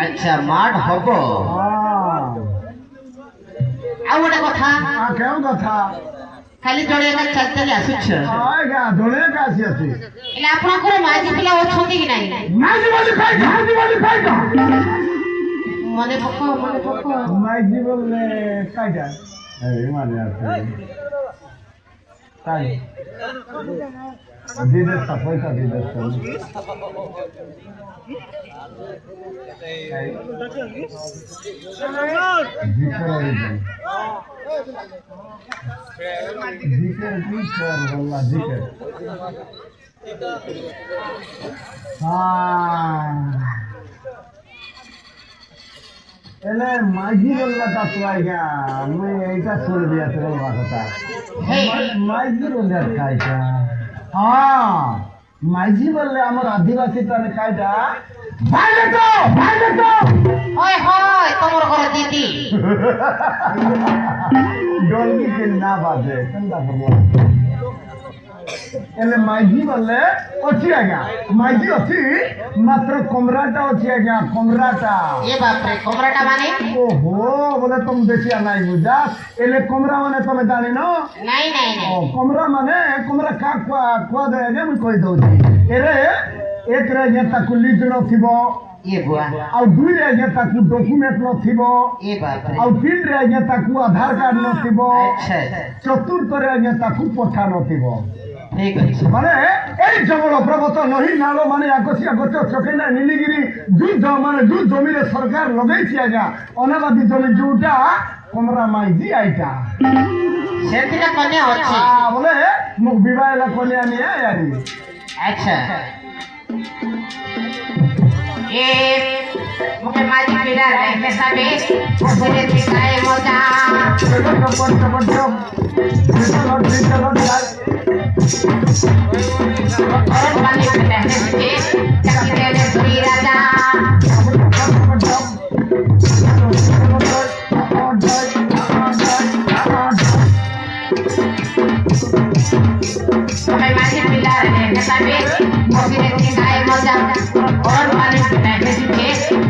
अच्छा माठ हब आउटे कथा केउ कथा खाली जड़े का चल चल आसुछ आगा जड़े का आसी अछि एला आपन को माजी पिला ओछोती कि नाही माजी खाइ मने पको माजी बोले काटा ए माने आछे काई दीदे सफाई का दीदे माझी बोलला का तू आएगा मैं ऐसा छोड़ दिया तेरे बात माझी बोल काय का हाँ माझी बोलले आमर आदिवासी तने कायटा भाई तो ओए होय तमर घर दीदी डोलगी के ना बाजे कंदा भगवान एले माझी बोलले अछि आज्ञा माझी अछि मात्र कमराटा अछि आज्ञा कमराटा ए बाप रे कमराटा माने ओहो बोले तुम देखिया नाही बुझा एले कमरा माने तमे जानि न नहीं कमरा माने कमरा का दे जे मैं कहि दउछी एरे एक रे जे ताकु लीज न थिबो ये बुआ आ दुई रे जे ताकु डॉक्यूमेंट न थिबो ए बाप रे आ तीन रे जे ताकु आधार कार्ड न थिबो अच्छा चतुर्थ रे जे ताकु पठा न थिबो ठीक है माने ए जंगल प्रवत नहीं नालो माने आगसिया गच चकेना नीलगिरी जुद्ध माने जुद्ध जमी रे सरकार लगै छी आगा अनाबादी जमी जुटा कमरा माइजी आइटा सेतिका कन्या अछि हां बोले मुख विवाह ला कन्या नि यारी अच्छा ये मुके माजी पिला रे के सबे ओसे दिखाए मजा और पानी पिला है चकिरे ने सुई राजा मुके माजी पिला रे के सबे ओसे दिखाए मजा और पानी पिला है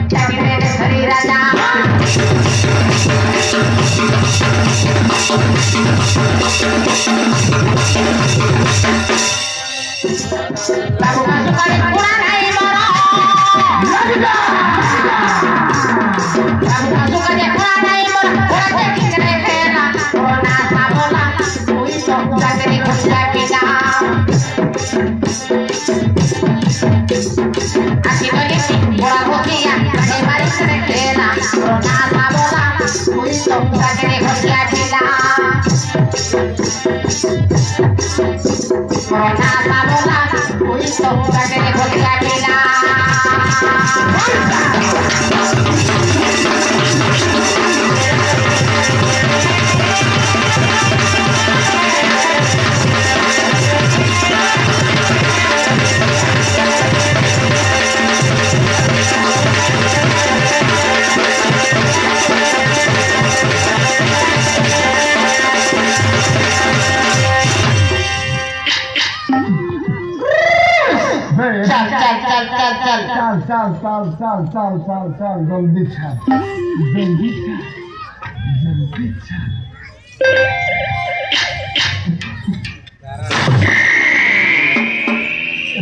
चकिरे ने सुई राजा बाबू का सुपारी पूरा नहीं मरो बाबू का सुपारी पूरा नहीं मरो पूरा देखी करे खेला कोना साबोला कोई तो पूरा तेरी खुशियाँ पिता आशी बनी पूरा खुशियाँ नहीं मारी करे खेला कोना साबोला कोई तो पूरा तेरी खुशियाँ पिता कोना साबोला कोई तो पूरा तेरी खुशियाँ पिता चल चल चल चल चल चल जल्दी चल जल्दी चल जल्दी चल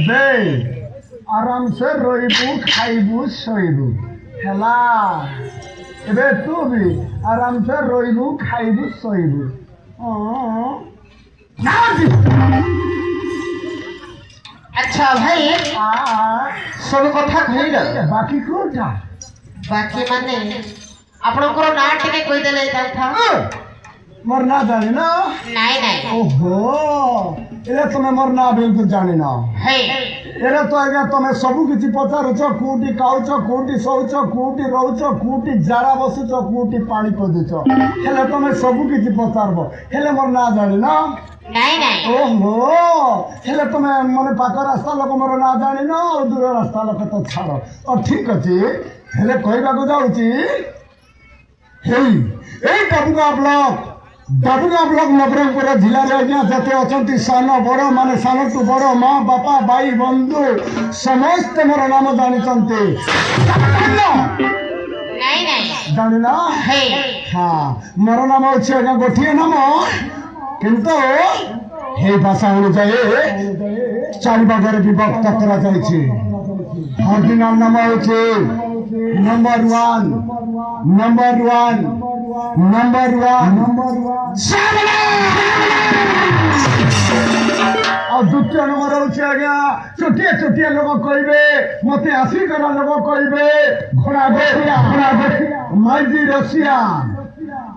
बे आराम से रोइबू खाइबू सोइबू हेला एबे तू भी आराम से रोइबू खाइबू सोइबू ना जी अच्छा भाई सब कथा कहिल बाकी कोटा बाकी माने आपनकर ना टिके कहि देले था मोर ना जाने ना नहीं नहीं ओहो एले तुम्हें मोर ना बिल्कुल जाने ना हे एले तो आगे तुम्हें सबु किछि पचारुच कोटी काउच कोटी सौच कोटी रहुच कोटी जारा बसुच कोटी पानी कोदुच हेले तुम्हें सबु किछि पचारबो हेले मोर ना जाने ना नहीं नहीं ओहो हेले तुम्हें मने पाक रास्ता लोक मोर ना जाने ना और दूर रास्ता लोक तो छाड़ो और ठीक अछि हेले कहबा को जाउची हेई ए डाबुगा ब्लॉक नबरंगपुर जिला जते अच्छा सान बड़ मान सान टू बड़ माँ बापा भाई बंधु समस्त मोर नाम जानी नहीं नहीं जानी ना हे हाँ मोर नाम अच्छे गोटे नाम किंतु हे भाषा अनुसार चार भाग विभक्त कर ऑरिजिनल नाम अच्छे नंबर वन और द्वितीय नंबर हूँ आज्ञा छोटिया छोटिया लोग कहे मत आसिकर लोग कहे घोड़ा देखिया माइजी रसिया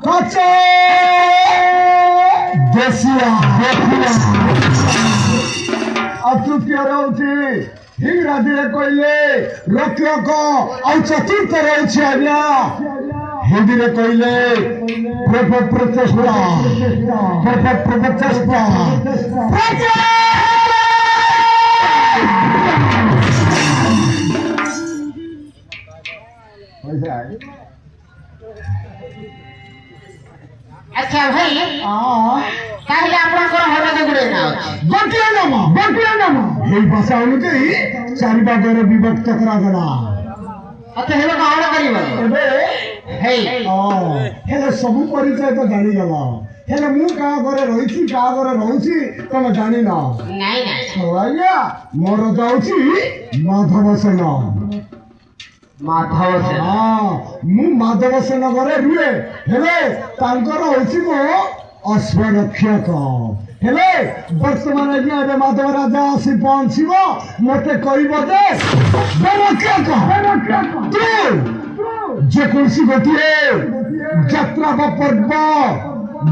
कचे देसिया और तृतीय रही इंग्राजी कहले रक्षक और चतुर्थ रही आज्ञा हिंदी में कहले प्रचेष्टा अच्छा भाई ताहले आपनकर हरद गुडे ना गोटिया नाम हे भाषा अनुसारी चारि भागरे विभक्त करा गला अच्छा हेलो काण करिबो एबे हे हेले सबु परिचय तो जानी गला हेले मु का घरे रहिछि का घरे रहउछि तमे जानी ना नहीं नहीं आज्ञा मोर जाउछि माधव सेन मु माधव सेन घरे रुए हेले तांकर होछि मो अश्वरक्षक हेले वर्तमान आज्ञा एबे माधव राजा आसी पहुंचिबो मते कहबो जे रक्षक तू जे कोनसी गोटिए यात्रा बा पर्व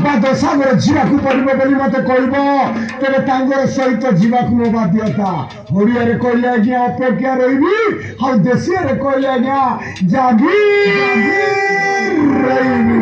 बा दशागर जीवाकू पड़िबो बोली मते कहबो तेरे तांगर सहित जीवाकू नो बाध्यता ओडिया रे कहले आज्ञा अपेक्षा रहिबी हाउ देशिया रे कहले आज्ञा जागी रहिबी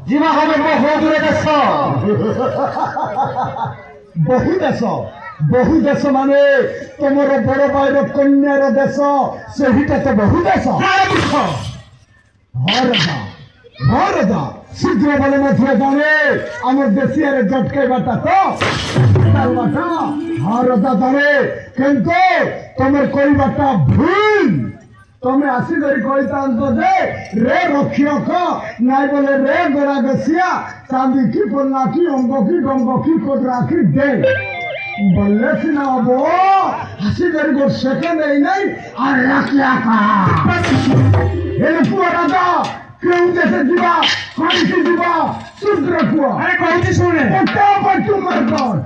ଯିବା হবে ବହୁ ଦେଶ ବହୁ ଦେଶ ମାନେ ତମର ବଡ ଭାଇର କନ୍ୟାର ଦେଶ ସେହିଟା ତ ବହୁ ଦେଶ। ହଁ ରାଜା ଶୀଘ୍ର ବଲେ ମଧ୍ୟ ଜାଣେ ଆମର ଦେଶିଆରେ ଜଟକେଇବାଟା ତ ହଁ ରାଜା ଜାଣେ କିନ୍ତୁ ତମର କହିବାଟା ଭୁଲ। ତମେ ଆସିକରି କହିଥାନ୍ତ ଯେ ରେ ରକ୍ଷକ ନାଇଁ ବୋଲେ ରେ ଗୋଡା ବେଶିଆ ଚାନ୍ଦିକି ପନ୍ନାକି ଅଙ୍ଗକି ଡଙ୍ଗକି କୋଦରାକି ଦେ বললে সিনা হব আসিকরি গোট সেকেন্ড এই নাই আর রাখিয়া কা এর পুয়া রাজা কেউ দেশে যাবা কাইতে যাবা শুদ্র পুয়া আরে কইতে শুনে ওটা পাটু মারকট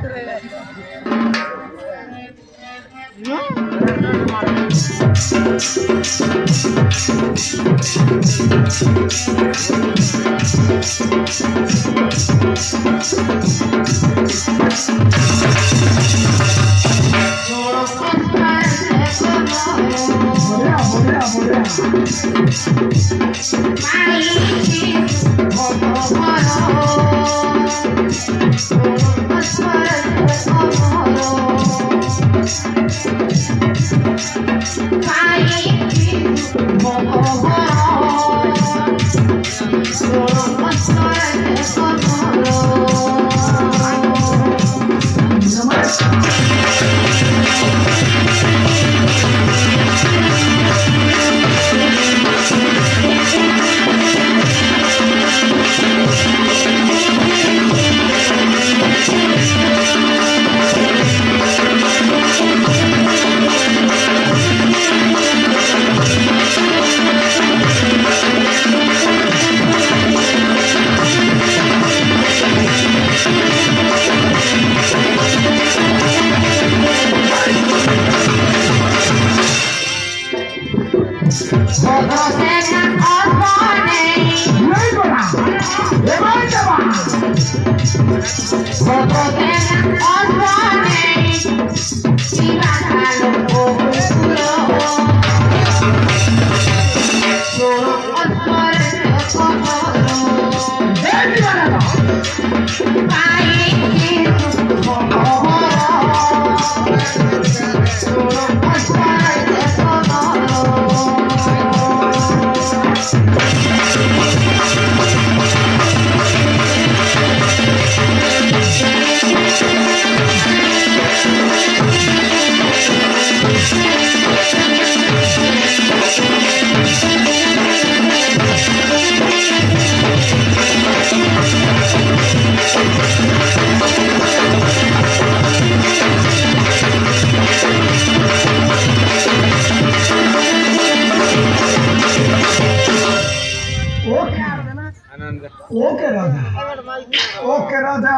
ओके राजा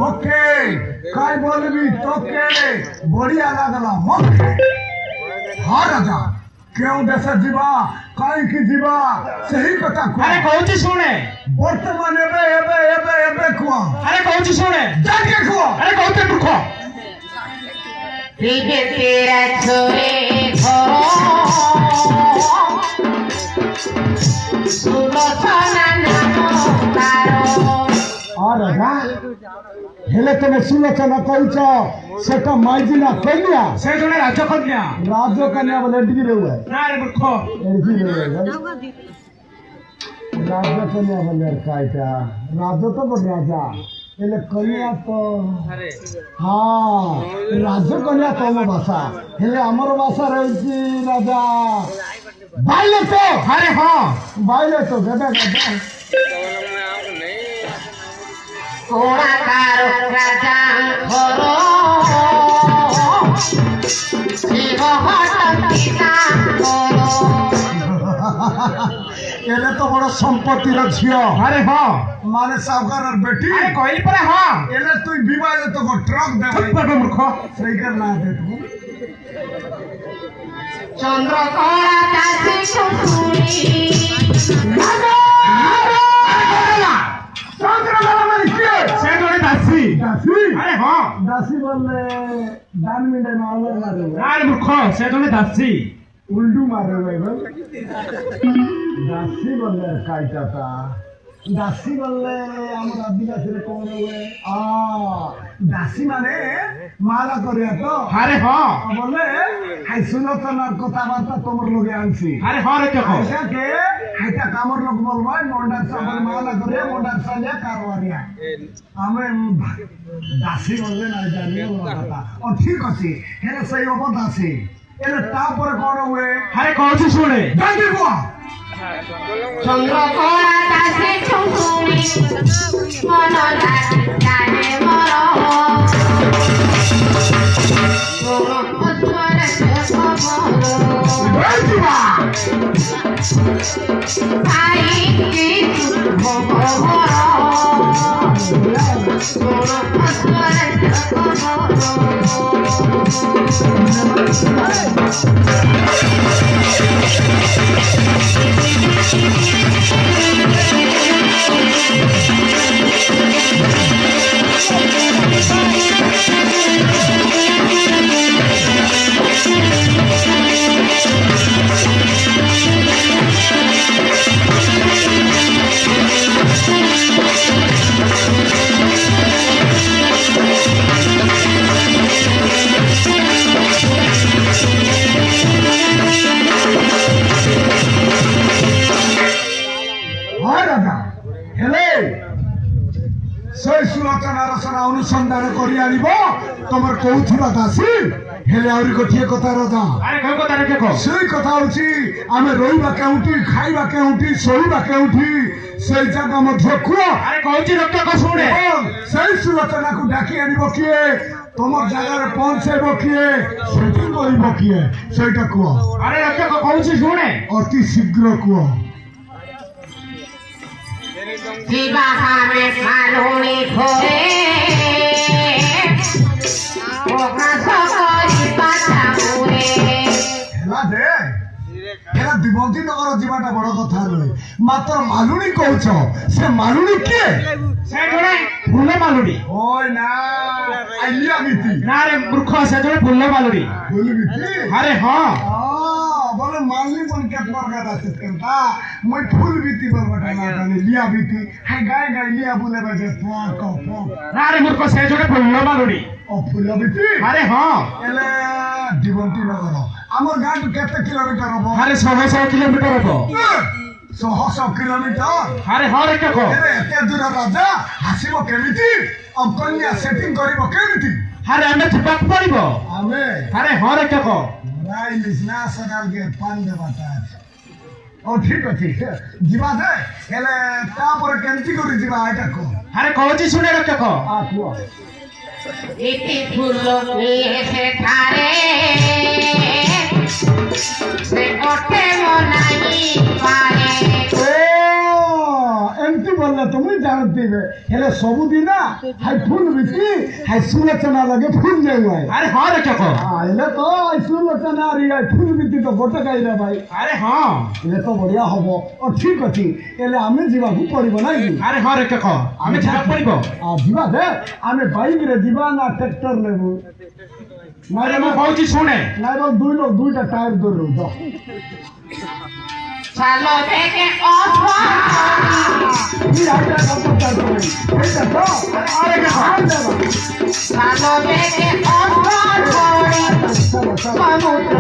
ओके काय बोलबी तोके बढ़िया लागला मके हाँ राजा क्यों देश जीवा काई की जीवा सही कथा को अरे कौन सुने वर्तमान एबे एबे एबे एबे कुआ अरे कौन सुने जाके कुआ अरे कौन रुको पीछे तेरा छोरे घरो राजा हेले तुम सुलोचना कहीच सेटा माइजिना कन्या से जने राजकन्या बोले एडकी रहू है ना रे मूर्ख एडकी रहू है राजकन्या बोले काइटा राजा तो बोल राजा हेले कन्या तो हाँ राजकन्या तो मो भाषा हेले हमर भाषा रही राजा बाइले तो अरे हाँ बाइले तो गदा गदा कोड़ा कारो राजा घरो शिव हटंकिता करो एले तो बड़ संपत्ति रो झियो अरे हां माने सावकार बेटी अरे कहली पर हां एले तू विवाह तो को ट्रक दे भाई मूर्ख सही कर ना दे तू चंद्र कोड़ा दासी सुनी अरे हाँ दासी बोले दान मिंडे मारे अरे मूर्ख से जने दासी उल्टू मारे भाई दासी बोले काइटा था দাসী বললে আমার আদিবাসীর কোন হবে দাসী মানে মালা করে তো আরে হ্যাঁ বলে হাই সুলোচনার কথাবার্তা তোমার লোকে আনছি আরে হ্যাঁ রে কেকো এটাকে হাইটা কামর লোক বলবো মন্ডার সবাই মালা করে মন্ডার সাজা কারবারিয়া আমি দাসী বললে না জানি কথা ও ঠিক আছে হ্যাঁ সেই অবদাসী এলে তারপরে কর হুয়ে আরে কৌছি শুনে জানি গো চন্দ্রকোড়া দাসে চুমুমি মন রাখি জানে মর উত্তরে ভাই কিছু ভগবর অনুসন্ধান করি আনিব তোমার কৌথিবা দাসী হেলে আহরি গোটিয়ে কথা রাজা আরে কেউ কথা রে কেকো সেই কথা হচ্ছে আমি রইবা কেউটি খাইবা কেউটি শোইবা কেউটি সেই জায়গা মধ্যে কুহ আরে কৌছি রক্ষক শুনে সেই সুলোচনাকে ডাকি আনিব কিয়ে তোমার জায়গায় পৌঁছাইব কিয়ে সেটি করিব কিয়ে সেইটা কুহ আরে রক্ষক কৌছি শুনে অতি শীঘ্র কুহ জীবাহারে কারণে ঘরে প্রকাশ করি পাতা মুড়ে হেলা দে হেলা দিবন্তী নগর জীবাটা বড় কথা নয় মাত্র মালুনি কৌছ সে মালুনি কে সে জনে ফুলে মালুড়ি ওই না আইলিয়া বিতি না রে মূর্খ সে জনে ফুলে মালুড়ি বলি বিতি আরে হ্যাঁ বলে মালনি বল কে প্রকার আছে কেনটা মই ফুল বিতি বলবাটা না জানি লিয়া বিতি হাই গায় গায় লিয়া বলে বাজে পক পক না রে মূর্খ সে জনে ফুলে মালুড়ি ও ফুল বিতি আরে হ্যাঁ এলে দিবন্তী নগর আমার গাঁট কেতে কিলোমিটার হবো আরে 100 কিলোমিটার হবো 100 কিলোমিটার আরে হ্যাঁ রে কেকো এলে এতে দূর রাজা হাসিব কেমিতি অঙ্কনিয়া সেটিং করিব কেমিতি আরে আমি চিপাক পড়িব আমি আরে হ্যাঁ রে কেকো রাইলিস না সকালকে পান দেবাটা আছে ও ঠিক আছে ଯିବା ଯେ ହେଲେ ତାପରେ କେମିତି କରି ଯିବା ଏଇଟା କହ আরে কৌছি শুনে রে কেকো କୁହ ইতি ফুল নিয়ে সেখানে সে ওঠে মনাই পারে ଏମିତି ବୋଲେ ତୁମେ ଜାଣିଥିବେ ହେଲେ ସବୁଦିନ ହାଇ ଫୁଲ ବିକି ହାଇ ସୁଲୋଚନା ଲଗେ ଫୁଲ ଯାଉ আরে হ্যাঁ রে কেকো ହେଲେ ତ ଏଇ ସୁଲୋଚନା ଫୁଲ ବିକି ତ ଗୋଟେ ଗାଇଲେ ଭାଇ আরে হ্যাঁ ହେଲେ ତ ବଢିଆ ହବ ଓ ଠିକ ଅଛି ହେଲେ ଆମେ ଯିବାକୁ ପଡିବ ନାଇଁ କି আরে হ্যাঁ রে কেকো আমি চিপাক পড়িব ଯିବା ଯେ ଆମେ ବାଇକରେ ଯିବା ନା ଟ୍ରାକ୍ଟର ନେବୁ আরে ମୁଁ କହୁଛି ଶୁଣେ ନାଇଁ ଦୁଇ ଲୋକ ଦୁଇଟା ଟାୟାର ଧରି ରହୁଛ চালো থেকে অথবা চালো থেকে অথবা করে সমুদ্র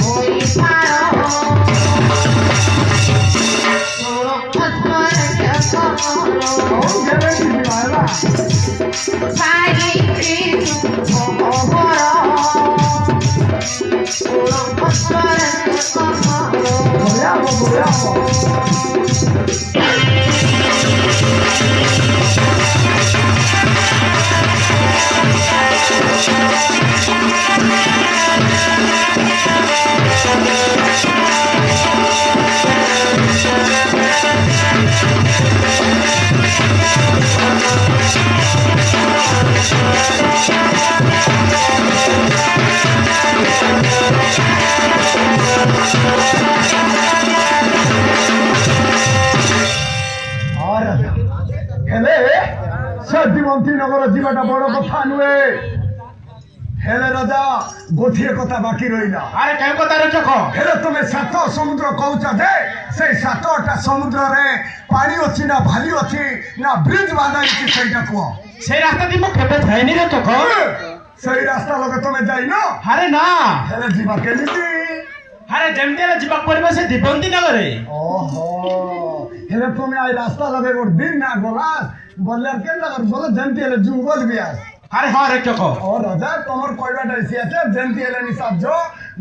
ওই ହେଲେ ସେ ଦିବନ୍ତୀ ନଗର ଯିବାଟା ବଡ କଥା ନୁହେଁ ହେଲେ ରାଜା ଗୋଟିଏ କଥା ବାକି ରହିଲା। ଆରେ କେଉଁ କଥା ରହୁଛ କହ? ହେଲେ ତୁମେ 7 ସମୁଦ୍ର କହୁଛ ଯେ ସେଇ 7ଟା ସମୁଦ୍ରରେ ପାଣି ଅଛି ନା ଭାଲି ଅଛି ନା ବ୍ରିଜ ବାନ୍ଧା ହେଇଛି ସେଇଟା କୁହ। ସେଇ ରାସ୍ତା ଦି ମୁଁ କେବେ ଯାଇନି ରହୁଛ କହ? ସେଇ ରାସ୍ତା ଲୋକ ତମେ ଯାଇନ? ଆରେ ନା। ହେଲେ ଯିବା କେମିତି? ଆରେ ଯେମିତି ହେଲେ ଯିବାକୁ ପଡିବ ସେ ଦୀପନ୍ତି ନଗରେ। ଓହୋ ହେଲେ ତୁମେ ଆଇ ରାସ୍ତା ଲଗେ ଗୋଟେ ଦିନ ନା ଗଲା বললে আর কেন লাগার বলে জেন্টি এলে জু বলবি আর আরে হ্যাঁ রে কহ ও রাজা তোমার কইবাটা এসে আছে জেন্টি এলে নিসাব জো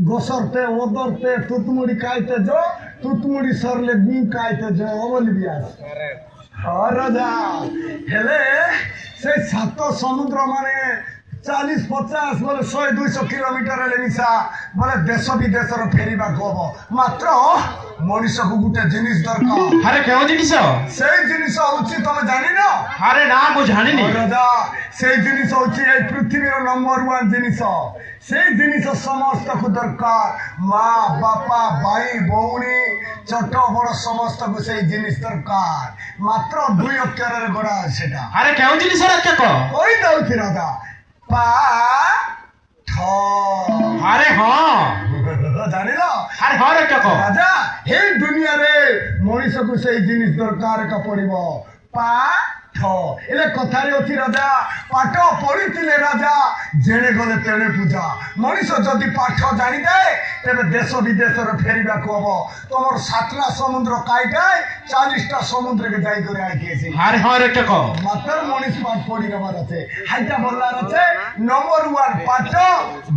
গোসরতে ওদরতে তুতমুড়ি খাইতে জো তুতমুড়ি সরলে গু খাইতে জো বলবি আর ও রাজা হেলে সেই 7 সমুদ্র মানে 40-50 বলে 100-200 কিলোমিটার এলে নিসা বলে দেশ বিদেশর ফেরিবা কব মাত্র মনুষ্যକୁ ଗୋଟେ ଜିନିଷ ଦରକାର। ଆରେ କେଉଁ ଜିନିଷ? ସେଇ ଜିନିଷ ହଉଛି ତମେ ଜାଣିନ? ଆରେ ନା ମୁଁ ଜାଣିନି। ରାଜା ସେଇ ଜିନିଷ ହଉଛି ଏଇ ପୃଥିବୀର ନମ୍ବର 1 ଜିନିଷ। ସେଇ ଜିନିଷ ସମସ୍ତଙ୍କୁ ଦରକାର। ମା ବାପା ଭାଇ ଭଉଣୀ ଛୋଟ ବଡ଼ ସମସ୍ତଙ୍କୁ ସେଇ ଜିନିଷ ଦରକାର। ମାତ୍ର 2 ଅକ୍ଷରରେ ଗଢ଼ା ସେଟା। ଆରେ କେଉଁ ଜିନିଷ ରକ୍ଷା କହ? କହି ଦଉଛି ରାଜା ପାଠ। ଆରେ ହଁ ଜାଣିଲ? ଆରେ ହଁ ରକ୍ଷା କହ। ରାଜା ଏଇ ଦୁନିଆରେ ମଣିଷକୁ ସେଇ ଜିନିଷ ଦରକାର ଏକା ପଡିବ ପାଠ। ହେଲେ କଥାରେ ଅଛି ରାଜା ପାଠ ପଢିଥିଲେ ରାଜା ଯେଣେ ଗଲେ ତେଣେ ପୂଜା। ମଣିଷ ଯଦି ପାଠ ଜାଣିଥାଏ ତେବେ ଦେଶ ବିଦେଶରେ ଫେରିବାକୁ ହବ। ତମର 7ଟା ସମୁଦ୍ର କାଇଟାଏ 40ଟା ସମୁଦ୍ରকে যাই করে আইকে এসে। আরে হ্যাঁ রକ୍ଷା কহ। মাত্র মনিষ পাঠ পড়ি নেবার আছে হাইটা বললার আছে নম্বর 1 পাঠ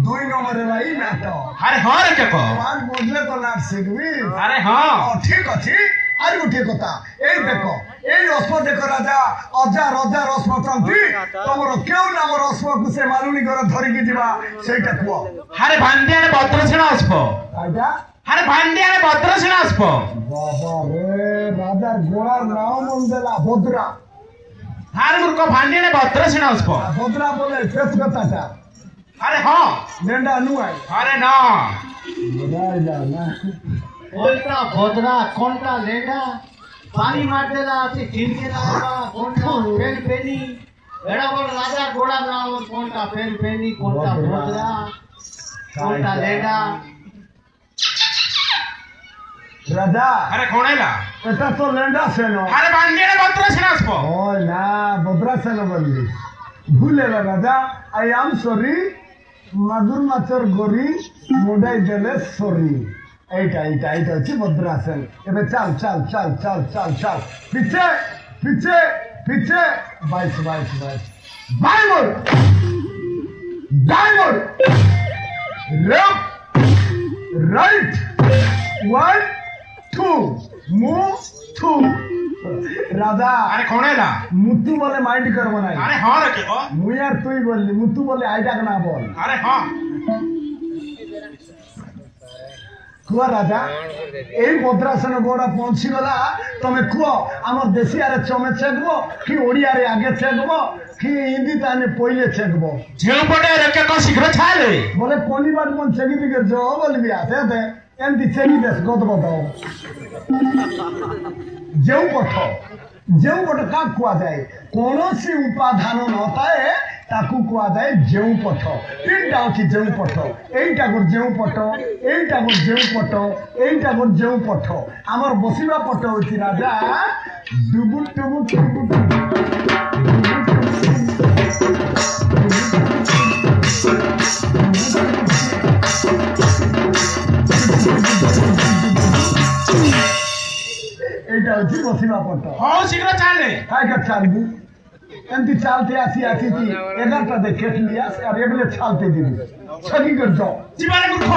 2 নম্বরে লাই নাট। আরে হ্যাঁ রକ୍ଷା কহ। পাঠ বদলে তো নাট শিখবি। আরে হ্যাঁ ঠিক আছে আর গোটিয়ে কথা এই দেখো এই রস্ম দেখো রাজা অজা রজা রস্ম চন্তি তোমার কেউ নামর রস্মকু সে মালুনি ঘরে ধরিকি ଯିବା সেইটা কুহ। আরে ভান্ডি আরে ভদ্রসেনা আসব। আইটা আরে ভান্ডি আরে ভদ্রসেনা আসব। বাবা রে রাজার গোড়ার নাম মন দেলা ভদ্রা। আরে মূর্খ ভান্ডি আরে ভদ্রসেনা আসব। ভদ্রা বলে শেষ কথাটা। আরে হ্যাঁ নেন্ডা নুয়াই আরে না রাজা না কোনটা ভদ্রা কোনটা লেডা পানি মারতেলা আছে চিনতে লাগবা কোনটা ফেল পেনি এড়া বড় রাজা গোড়া নাম কোনটা ফেল পেনি কোনটা ভদ্রা কোনটা লেডা। রাজা আরে কোণাইলা এটা তো লেন্ডা সেন। আরে ভান্ডি আরে ভদ্রসেনা আসব। ও না ভদ্রাসেন বললি ভুলে গেল রাজা। আই এম সরি মাগুর মাছের গরি মুডাই দেলে সরি। এইটা এইটা এইটা হচ্ছে ভদ্রাসেন। এবার চাল চাল চাল চাল চাল চাল পিছে পিছে পিছে 22 diamond diamond left right 1 2 move 2 রাজা আরে কোণাইলা মুতু বলে মাইন্ড করব না। আরে হ্যাঁ রକ୍ଷା কহ। মুই আর তুই বললি মুতু বলে আইডাক না বল। আরে হ্যাঁ কুয়া রাজা এই ভদ্রাসন গোড়া পৌঁছি গলা তুমি কুহ আমার দেশি আরে চমে চেকব কি ওড়িয়ারে আগে চেকব কি হিন্দিতে আমি পইলে চেকব। ଯେଉଁ ପଟେ ରକ୍ଷା କହ ଶୀଘ୍ର ଛାଲେ। বলে কনিবার মন চেকি দিকে জ বলবি আছে দে এমতি চেকি দেশ গদ গদ যেউ পঠ যেউ পঠ কাক কুয়াযায় কৌশি উপাদান নথায় তাকু কুয়াযায় যেউ পঠ। তিনটা হচ্ছে যেউ পঠ এইটা গোট যেউ পঠ এইটা গোট যেউ পঠ এইটা গোট যেউ পঠ। আমার বসিবা পঠ হচ্ছে রাজা ডুবু টুবু টুবু এইটা হচ্ছে বসিবা পঠ। ହଉ ଶୀଘ୍ର ଛାଲେ। কাইকা চালবি এমতি চালতে আসি আসিছি 11টা দেখে লিয়াস আর এগুলো চালতে দিবি ছবি কর যাও ଯିବାରେ ମୂର୍ଖ।